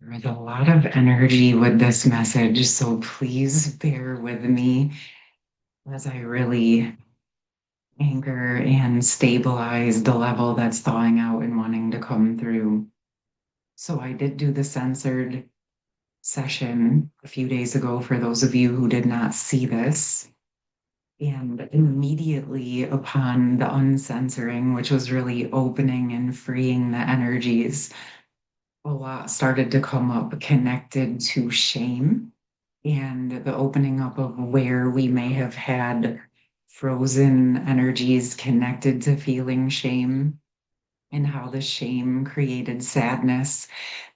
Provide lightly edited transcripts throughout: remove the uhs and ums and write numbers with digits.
There's a lot of energy with this message, so please bear with me as I really anchor and stabilize the level that's thawing out and wanting to come through. So, I did do the censored session a few days ago for those of you who did not see this. And immediately upon the uncensoring, which was really opening and freeing the energies, a lot started to come up connected to shame and the opening up of where we may have had frozen energies connected to feeling shame and how the shame created sadness.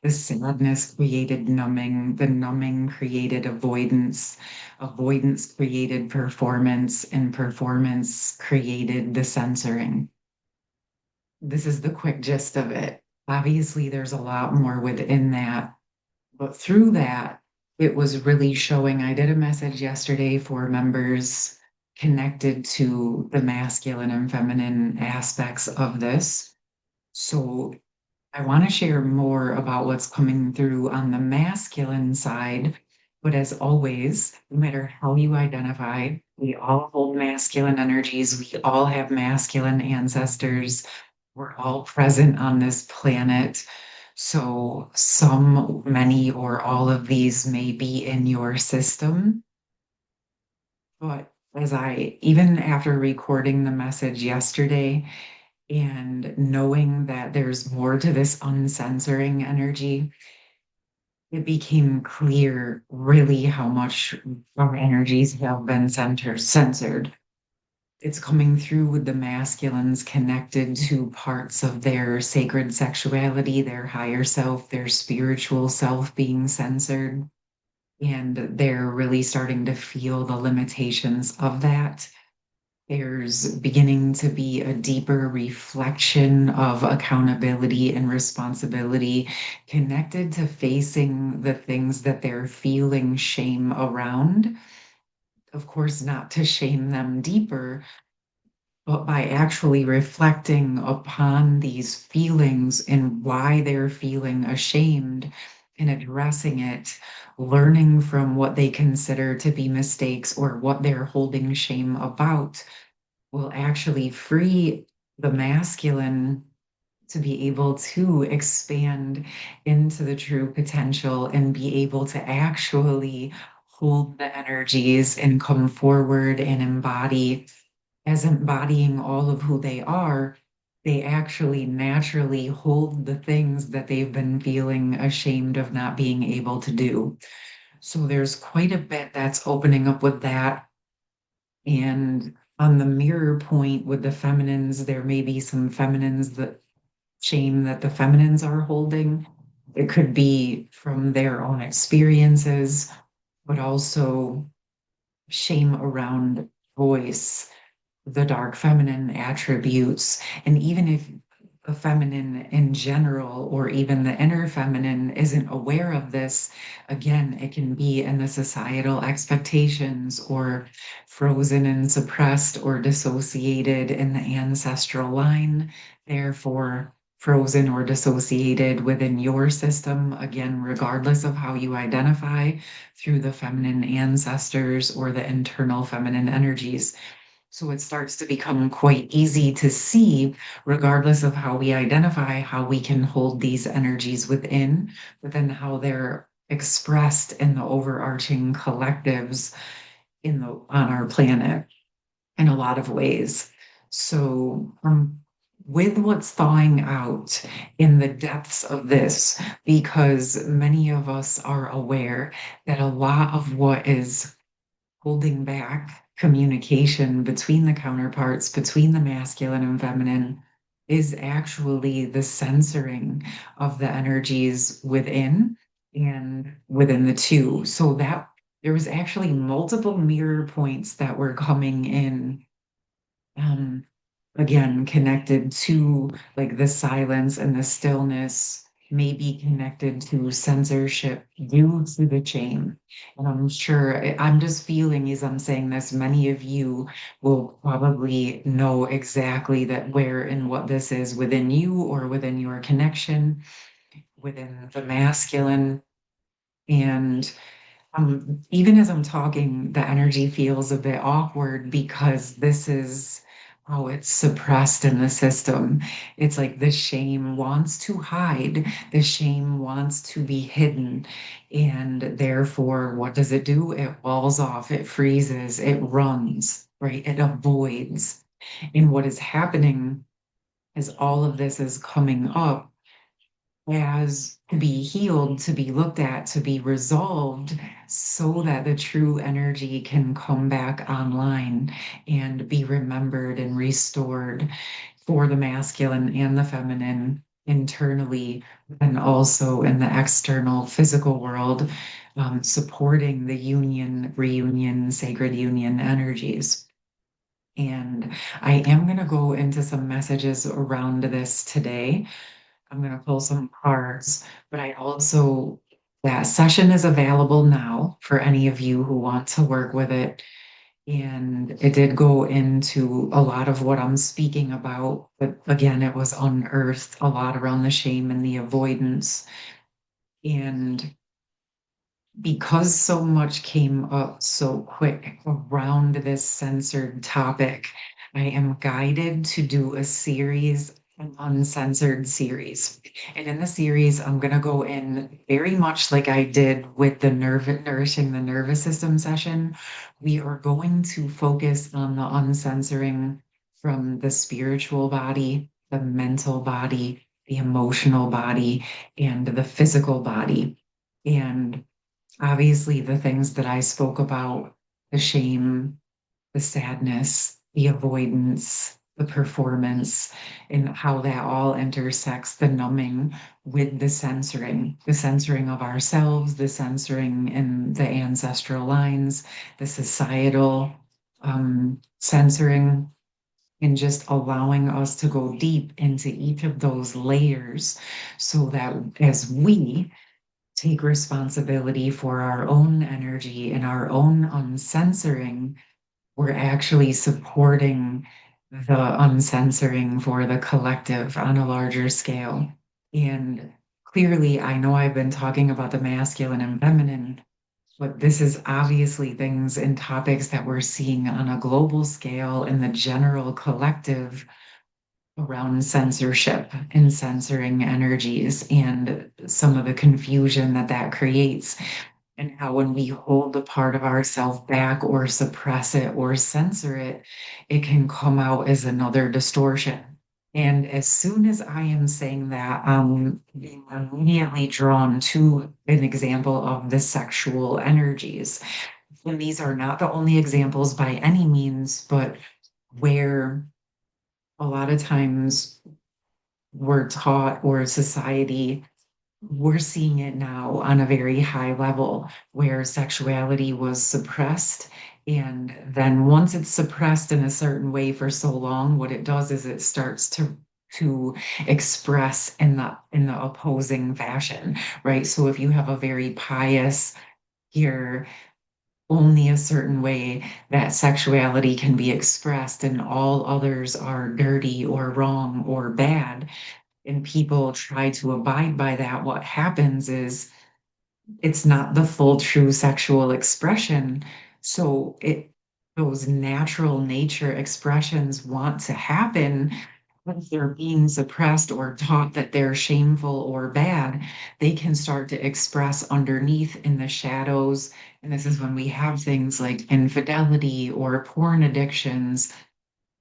The sadness created numbing, the numbing created avoidance, avoidance created performance, and performance created the censoring. This is the quick gist of it. Obviously, there's a lot more within that, but through that, it was really showing. I did a message yesterday for members connected to the masculine and feminine aspects of this. So I want to share more about what's coming through on the masculine side. But as always, no matter how you identify, we all hold masculine energies. We all have masculine ancestors. We're all present on this planet. So some, many, or all of these may be in your system. But as even after recording the message yesterday and knowing that there's more to this uncensoring energy, it became clear really how much our energies have been censored. It's coming through with the masculines connected to parts of their sacred sexuality, their higher self, their spiritual self being censored. And they're really starting to feel the limitations of that. There's beginning to be a deeper reflection of accountability and responsibility connected to facing the things that they're feeling shame around. Of course, not to shame them deeper, but by actually reflecting upon these feelings and why they're feeling ashamed and addressing it, learning from what they consider to be mistakes or what they're holding shame about will actually free the masculine to be able to expand into the true potential and be able to actually hold the energies and come forward and embody as embodying all of who they are. They actually naturally hold the things that they've been feeling ashamed of not being able to do. So there's quite a bit that's opening up with that. And on the mirror point with the feminines, there may be some feminines that shame that the feminines are holding. It could be from their own experiences, but also shame around voice, the dark feminine attributes. And even if the feminine in general, or even the inner feminine, isn't aware of this, again, it can be in the societal expectations or frozen and suppressed or dissociated in the ancestral line, therefore frozen or dissociated within your system, again, regardless of how you identify through the feminine ancestors or the internal feminine energies. So it starts to become quite easy to see, regardless of how we identify, how we can hold these energies within, but then how they're expressed in the overarching collectives on our planet in a lot of ways. So with what's thawing out in the depths of this, because many of us are aware that a lot of what is holding back communication between the counterparts, between the masculine and feminine, is actually the censoring of the energies within and within the two. So that there was actually multiple mirror points that were coming in, um, again, connected to like the silence and the stillness, may be connected to censorship due to the chain. And I'm sure, I'm just feeling as I'm saying this, many of you will probably know exactly that where and what this is within you or within your connection within the masculine. And even as I'm talking, the energy feels a bit awkward because this is how it's suppressed in the system. It's like the shame wants to hide, the shame wants to be hidden. And therefore, what does it do? It walls off, it freezes, it runs, right? It avoids. And what is happening as all of this is coming up as to be healed, to be looked at, to be resolved, so that the true energy can come back online and be remembered and restored for the masculine and the feminine internally, and also in the external physical world, supporting the union, reunion, sacred union energies. And I am going to go into some messages around this today. I'm going to pull some cards, but I also, that session is available now for any of you who want to work with it. And it did go into a lot of what I'm speaking about, but again, it was unearthed a lot around the shame and the avoidance. And because so much came up so quick around this censored topic, I am guided to do a series, an uncensored series. And in the series, I'm going to go in very much like I did with the nourishing the nervous system session. We are going to focus on the uncensoring from the spiritual body, the mental body, the emotional body, and the physical body. And obviously, the things that I spoke about, the shame, the sadness, the avoidance, the performance, and how that all intersects the numbing with the censoring of ourselves, the censoring in the ancestral lines, the societal censoring, and just allowing us to go deep into each of those layers so that as we take responsibility for our own energy and our own uncensoring, we're actually supporting the uncensoring for the collective on a larger scale. And clearly, I know I've been talking about the masculine and feminine, but this is obviously things and topics that we're seeing on a global scale in the general collective around censorship and censoring energies and some of the confusion that that creates, and how when we hold a part of ourselves back or suppress it or censor it, it can come out as another distortion. And as soon as I am saying that, I'm being immediately drawn to an example of the sexual energies. And these are not the only examples by any means, but where a lot of times we're taught, or society, we're seeing it now on a very high level where sexuality was suppressed. And then once it's suppressed in a certain way for so long, what it does is it starts to express in the opposing fashion, right? So if you have a very pious, here only a certain way that sexuality can be expressed and all others are dirty or wrong or bad, and people try to abide by that, what happens is it's not the full true sexual expression. So it those natural nature expressions want to happen, but if they're being suppressed or taught that they're shameful or bad, they can start to express underneath in the shadows. And this is when we have things like infidelity or porn addictions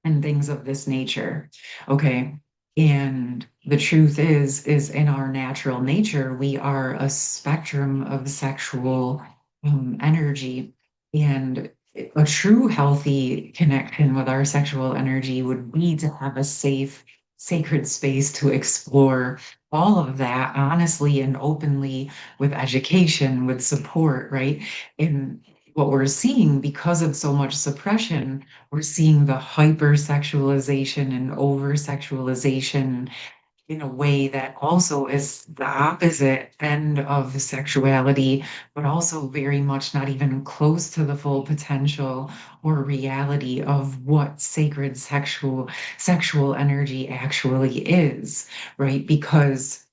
and things of this nature. Okay. And the truth is in our natural nature, we are a spectrum of sexual energy. And a true healthy connection with our sexual energy would be to have a safe, sacred space to explore all of that honestly and openly, with education, with support, right? And what we're seeing, because of so much suppression, we're seeing the hypersexualization and over sexualization in a way that also is the opposite end of sexuality, but also very much not even close to the full potential or reality of what sacred sexual energy actually is, right? Because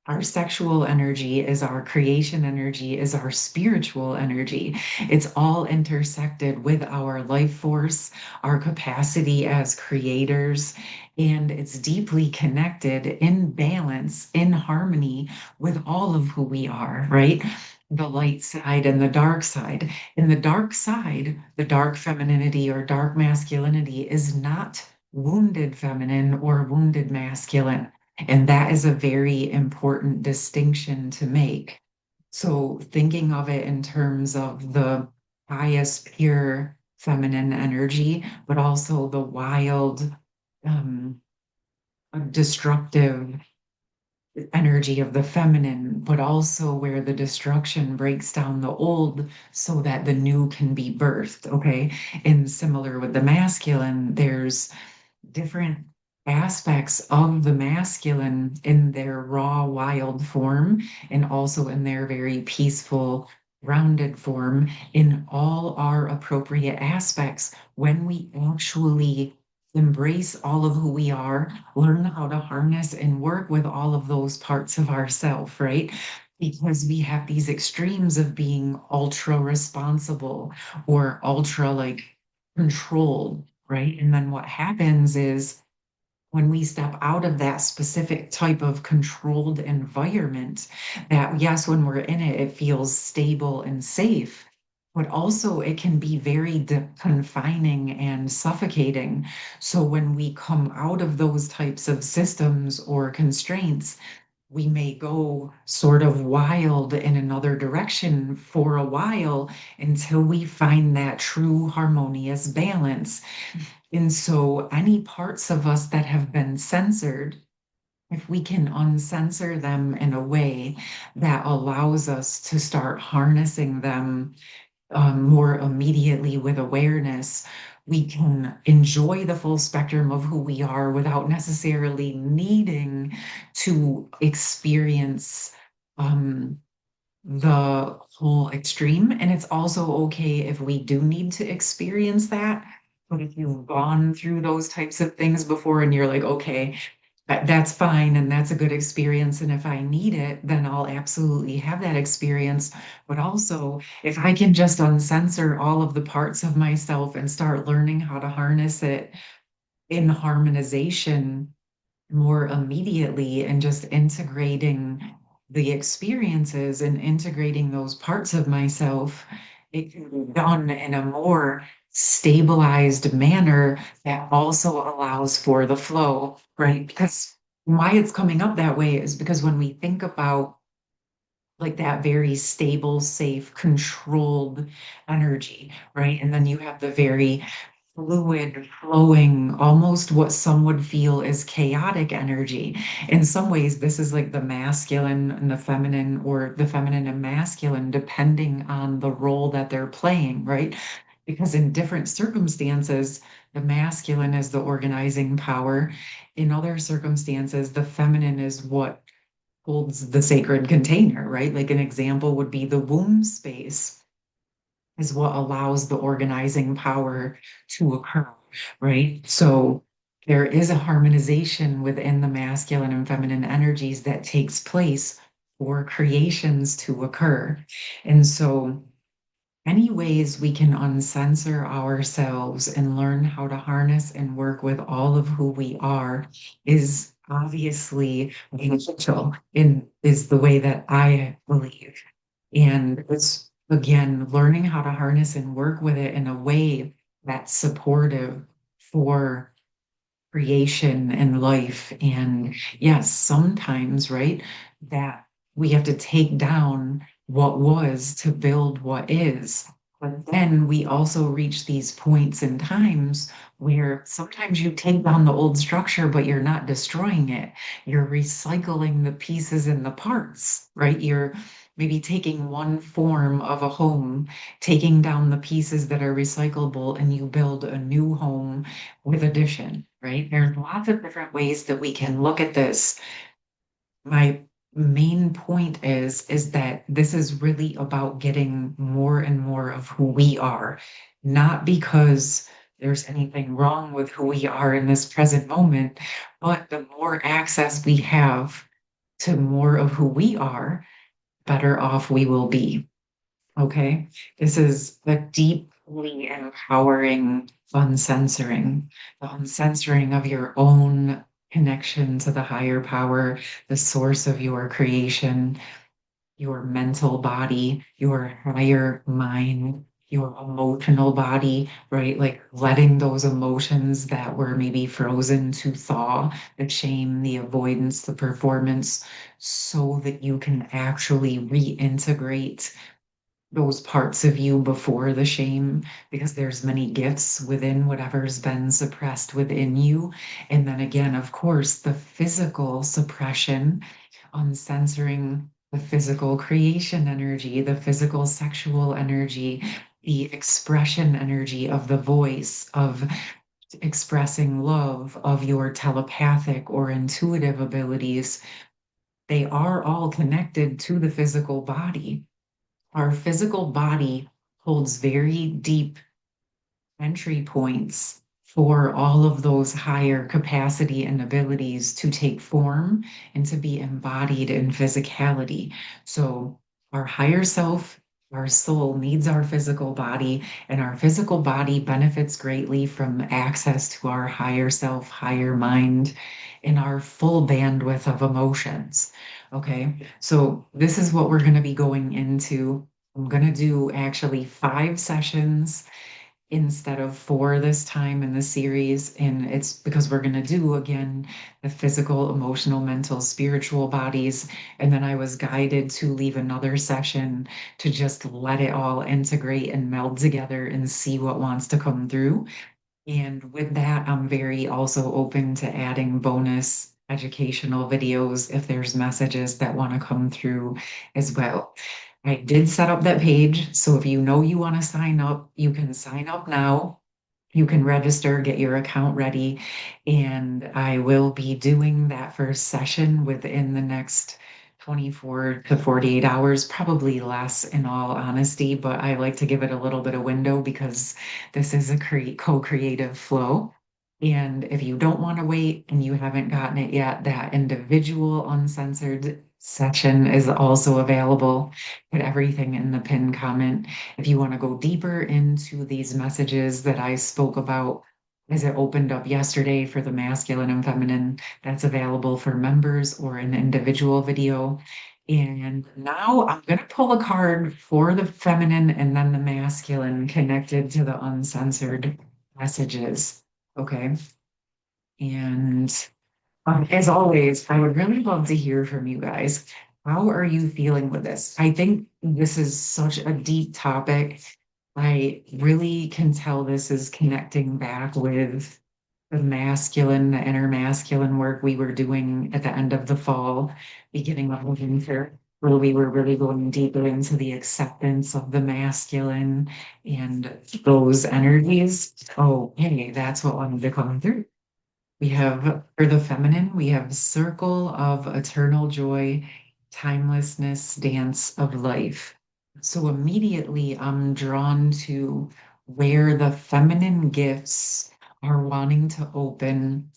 Our sexual energy is our creation energy, is our spiritual energy. It's all intersected with our life force, our capacity as creators, and it's deeply connected in balance, in harmony with all of who we are, right? The light side and the dark side. In the dark side, the dark femininity or dark masculinity is not wounded feminine or wounded masculine. And that is a very important distinction to make. So, thinking of it in terms of the highest, pure feminine energy, but also the wild, um, destructive energy of the feminine, but also where the destruction breaks down the old so that the new can be birthed. Okay. And similar with the masculine, there's different aspects of the masculine in their raw, wild form, and also in their very peaceful, grounded form, in all our appropriate aspects. When we actually embrace all of who we are, learn how to harness and work with all of those parts of ourself, right? Because we have these extremes of being ultra responsible or ultra like controlled, right? And then what happens is when we step out of that specific type of controlled environment, that yes, when we're in it, it feels stable and safe, but also it can be very confining and suffocating. So when we come out of those types of systems or constraints, we may go sort of wild in another direction for a while until we find that true harmonious balance. And so, any parts of us that have been censored, if we can uncensor them in a way that allows us to start harnessing them more immediately with awareness, we can enjoy the full spectrum of who we are without necessarily needing to experience um, the whole extreme. And it's also okay if we do need to experience that. But if you've gone through those types of things before and you're like, okay, that's fine and that's a good experience. And if I need it, then I'll absolutely have that experience. But also, if I can just uncensor all of the parts of myself and start learning how to harness it in harmonization more immediately and just integrating the experiences and integrating those parts of myself, it can be done in a more stabilized manner that also allows for the flow, right? Because why it's coming up that way is because when we think about like that very stable, safe, controlled energy, right? And then you have the very fluid, flowing, almost what some would feel is chaotic energy. In some ways, this is like the masculine and the feminine, or the feminine and masculine, depending on the role that they're playing, right? Because in different circumstances, the masculine is the organizing power. In other circumstances, the feminine is what holds the sacred container, right? Like an example would be the womb space is what allows the organizing power to occur, right? So there is a harmonization within the masculine and feminine energies that takes place for creations to occur. And so any ways we can uncensor ourselves and learn how to harness and work with all of who we are is obviously beneficial in is the way that I believe. And it's again learning how to harness and work with it in a way that's supportive for creation and life. And yes, sometimes, right, that we have to take down what was to build what is. But then we also reach these points in times where sometimes you take down the old structure, but you're not destroying it. You're recycling the pieces and the parts, right? You're maybe taking one form of a home, taking down the pieces that are recyclable, and you build a new home with addition, right? There's lots of different ways that we can look at this. My main point is that this is really about getting more and more of who we are, not because there's anything wrong with who we are in this present moment, but the more access we have to more of who we are, better off we will be. Okay. This is the deeply empowering uncensoring, the uncensoring of your own connection to the higher power, the source of your creation, your mental body, your higher mind, your emotional body, right? Like letting those emotions that were maybe frozen to thaw, the shame, the avoidance, the performance, so that you can actually reintegrate those parts of you before the shame, because there's many gifts within whatever's been suppressed within you. And then again, of course, the physical suppression, uncensoring the physical creation energy, the physical sexual energy, the expression energy of the voice, of expressing love, of your telepathic or intuitive abilities. They are all connected to the physical body. Our physical body holds very deep entry points for all of those higher capacity and abilities to take form and to be embodied in physicality. So, our higher self, our soul needs our physical body, and our physical body benefits greatly from access to our higher self, higher mind, and our full bandwidth of emotions. Okay, so this is what we're going to be going into. I'm going to do actually 5 sessions instead of 4 this time in the series. And it's because we're going to do again the physical, emotional, mental, spiritual bodies. And then I was guided to leave another session to just let it all integrate and meld together and see what wants to come through. And with that, I'm very also open to adding bonus educational videos if there's messages that want to come through as well. I did set up that page, so if you know you want to sign up, you can sign up now. You can register, get your account ready, and I will be doing that first session within the next 24 to 48 hours, probably less in all honesty, but I like to give it a little bit of window because this is a co-creative flow. And if you don't want to wait and you haven't gotten it yet, that individual uncensored section is also available. Put everything in the pinned comment. If you want to go deeper into these messages that I spoke about as it opened up yesterday for the masculine and feminine, that's available for members or an individual video. And now I'm going to pull a card for the feminine and then the masculine connected to the uncensored messages. Okay. And as always, I would really love to hear from you guys. How are you feeling with this? I think this is such a deep topic. I really can tell this is connecting back with the masculine, the inner masculine work we were doing at the end of the fall, beginning of the winter, where we were really going deeper into the acceptance of the masculine and those energies. Oh, hey, that's what wanted to come through. We have, for the feminine, we have circle of eternal joy, timelessness, dance of life. So immediately I'm drawn to where the feminine gifts are wanting to open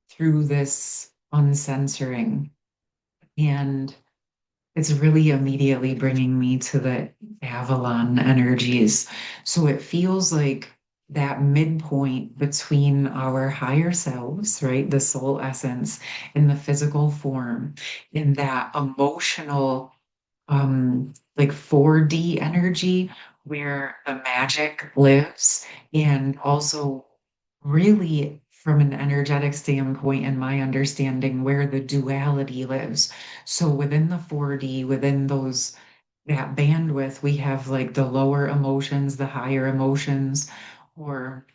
through this uncensoring. And it's really immediately bringing me to the Avalon energies. So it feels like that midpoint between our higher selves, right? The soul essence and the physical form, in that emotional, like 4D energy where the magic lives, and also really from an energetic standpoint and my understanding where the duality lives. So within the 4D, within those that bandwidth, we have like the lower emotions, the higher emotions, or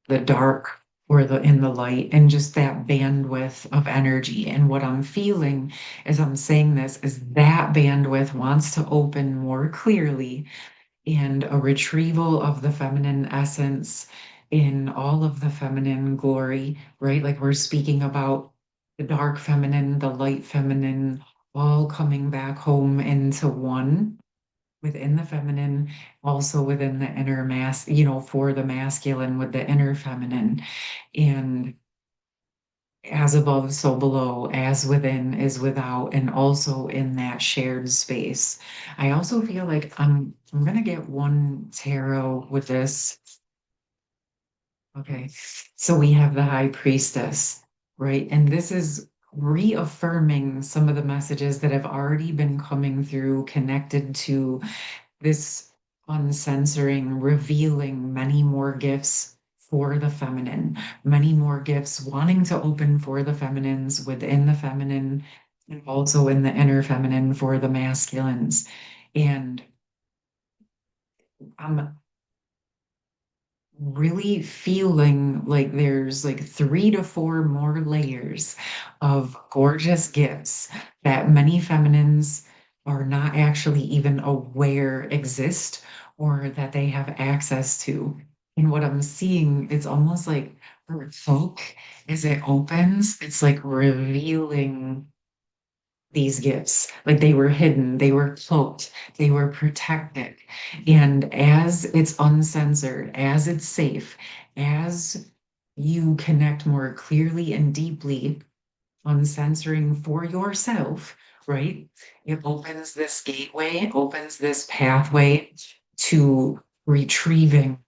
the dark or the in the light, and just that bandwidth of energy. And what I'm feeling as I'm saying this is that bandwidth wants to open more clearly, and a retrieval of the feminine essence in all of the feminine glory, right? Like we're speaking about the dark feminine, the light feminine, all coming back home into one within the feminine, also within the inner for the masculine with the inner feminine. And as above, so below, as within is without, and also in that shared space. I also feel like I'm gonna get one tarot with this. Okay. So we have the high priestess, right? And this is reaffirming some of the messages that have already been coming through connected to this uncensoring, revealing many more gifts for the feminine, many more gifts wanting to open for the feminines within the feminine, and also in the inner feminine for the masculines. And I'm really feeling like there's like 3 to 4 more layers of gorgeous gifts that many feminines are not actually even aware exist or that they have access to. And what I'm seeing, it's almost like her cloak as it opens, it's like revealing these gifts. Like they were hidden, they were cloaked, they were protected. And as it's uncensored, as it's safe, as you connect more clearly and deeply, uncensoring for yourself, right? It opens this gateway, it opens this pathway to retrieving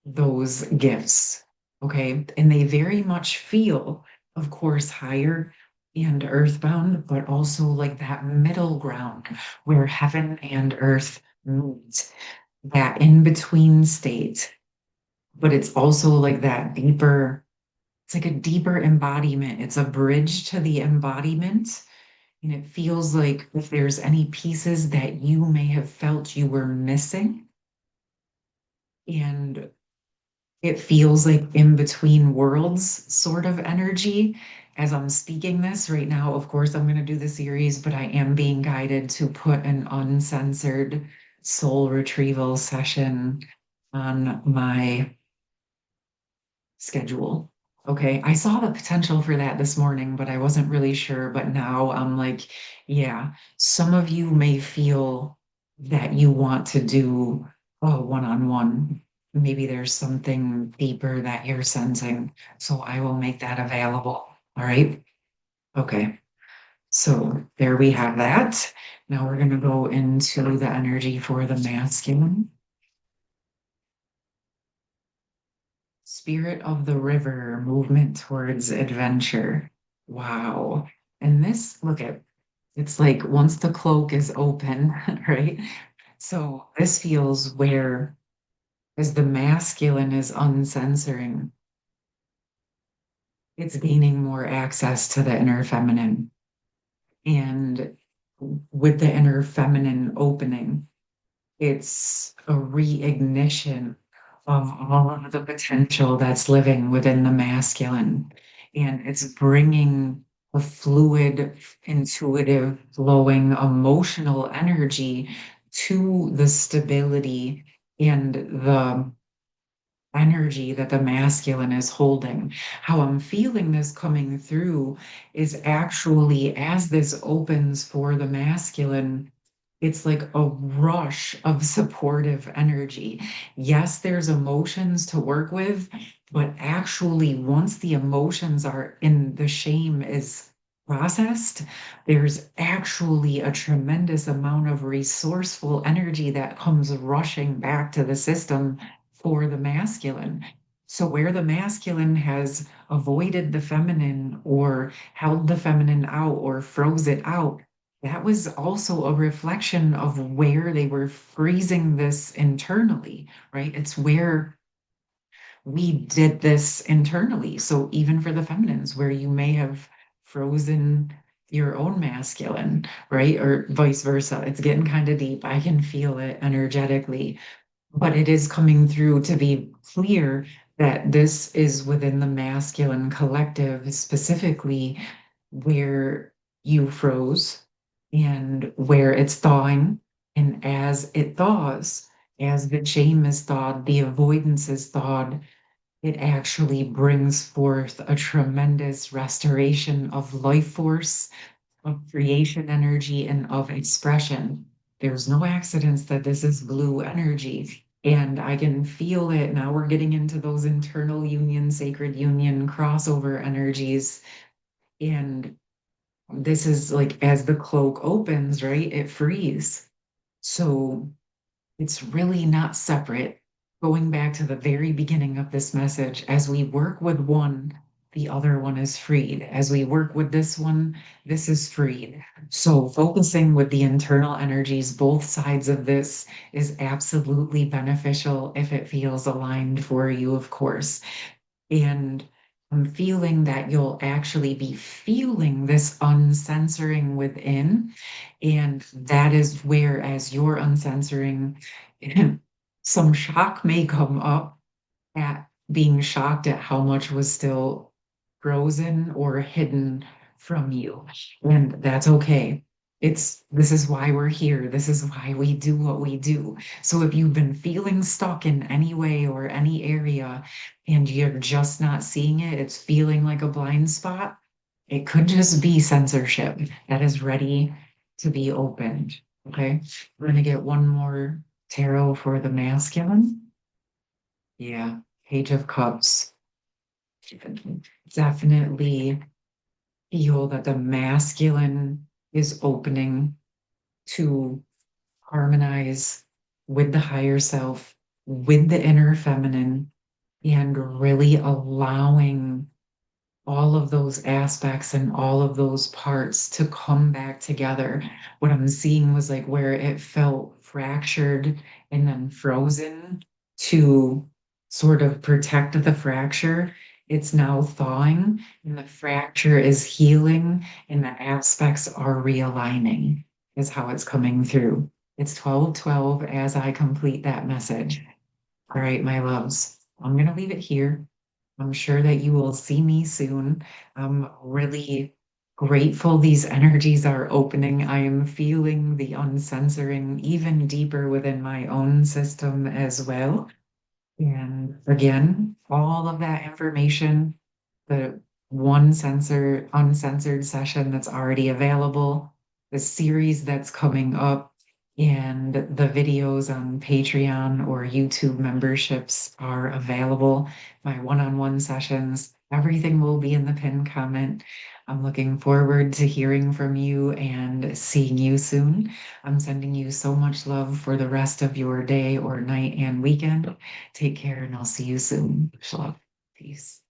those gifts. Okay. And they very much feel, of course, higher and earthbound, but also like that middle ground where heaven and earth meet, that in between state. But it's also like that deeper, it's like a deeper embodiment. It's a bridge to the embodiment. And it feels like if there's any pieces that you may have felt you were missing, and it feels like in between worlds sort of energy as I'm speaking this right now. Of course, I'm going to do the series, but I am being guided to put an uncensored soul retrieval session on my schedule. Okay, I saw the potential for that this morning, but I wasn't really sure. But now I'm like, yeah, some of you may feel that you want to do a one-on-one. Maybe there's something deeper that you're sensing. So I will make that available. All right. Okay. So there we have that. Now we're going to go into the energy for the masculine. Spirit of the river, movement towards adventure. Wow. And this, look at, it's like once the cloak is open, right? So this feels where, as the masculine is uncensoring, it's gaining more access to the inner feminine. And with the inner feminine opening, it's a reignition of all of the potential that's living within the masculine. And it's bringing a fluid, intuitive, flowing, emotional energy to the stability and the energy that the masculine is holding. How I'm feeling this coming through is actually as this opens for the masculine, it's like a rush of supportive energy. Yes, there's emotions to work with, but actually, once the emotions are in the shame is processed, there's actually a tremendous amount of resourceful energy that comes rushing back to the system for the masculine. So, where the masculine has avoided the feminine or held the feminine out or froze it out, that was also a reflection of where they were freezing this internally, right? It's where we did this internally. So even for the feminines, where you may have frozen your own masculine, right? Or vice versa. It's getting kind of deep. I can feel it energetically, but it is coming through to be clear that this is within the masculine collective, specifically where you froze and where it's thawing. And as it thaws, as the shame is thawed, the avoidance is thawed, it actually brings forth a tremendous restoration of life force, of creation energy, and of expression. There's no accidents that this is blue energy. And I can feel it. Now we're getting into those internal union, sacred union crossover energies. And this is like as the cloak opens, right? It frees. So it's really not separate. Going back to the very beginning of this message, as we work with one, the other one is freed. As we work with this one, this is freed. So focusing with the internal energies, both sides of this is absolutely beneficial if it feels aligned for you, of course. And I'm feeling that you'll actually be feeling this uncensoring within. And that is where, as you're uncensoring, some shock may come up at being shocked at how much was still frozen or hidden from you. And that's okay. This is why we're here. This is why we do what we do. So if you've been feeling stuck in any way or any area and you're just not seeing it, it's feeling like a blind spot, it could just be censorship that is ready to be opened. Okay. We're going to get one more tarot for the masculine. Yeah. Page of Cups. Definitely feel that the masculine is opening to harmonize with the higher self, with the inner feminine, and really allowing all of those aspects and all of those parts to come back together. What I'm seeing was like where it felt fractured and then frozen to sort of protect the fracture. It's now thawing and the fracture is healing and the aspects are realigning, is how it's coming through. It's 12:12 as I complete that message. All right, my loves, I'm going to leave it here. I'm sure that you will see me soon. I'm really grateful these energies are opening. I am feeling the uncensoring even deeper within my own system as well. And again, all of that information, the uncensored session that's already available, the series that's coming up, and the videos on Patreon or YouTube memberships are available. My one-on-one sessions, everything will be in the pinned comment. I'm looking forward to hearing from you and seeing you soon. I'm sending you so much love for the rest of your day or night and weekend. Take care, and I'll see you soon. Shalom. Peace.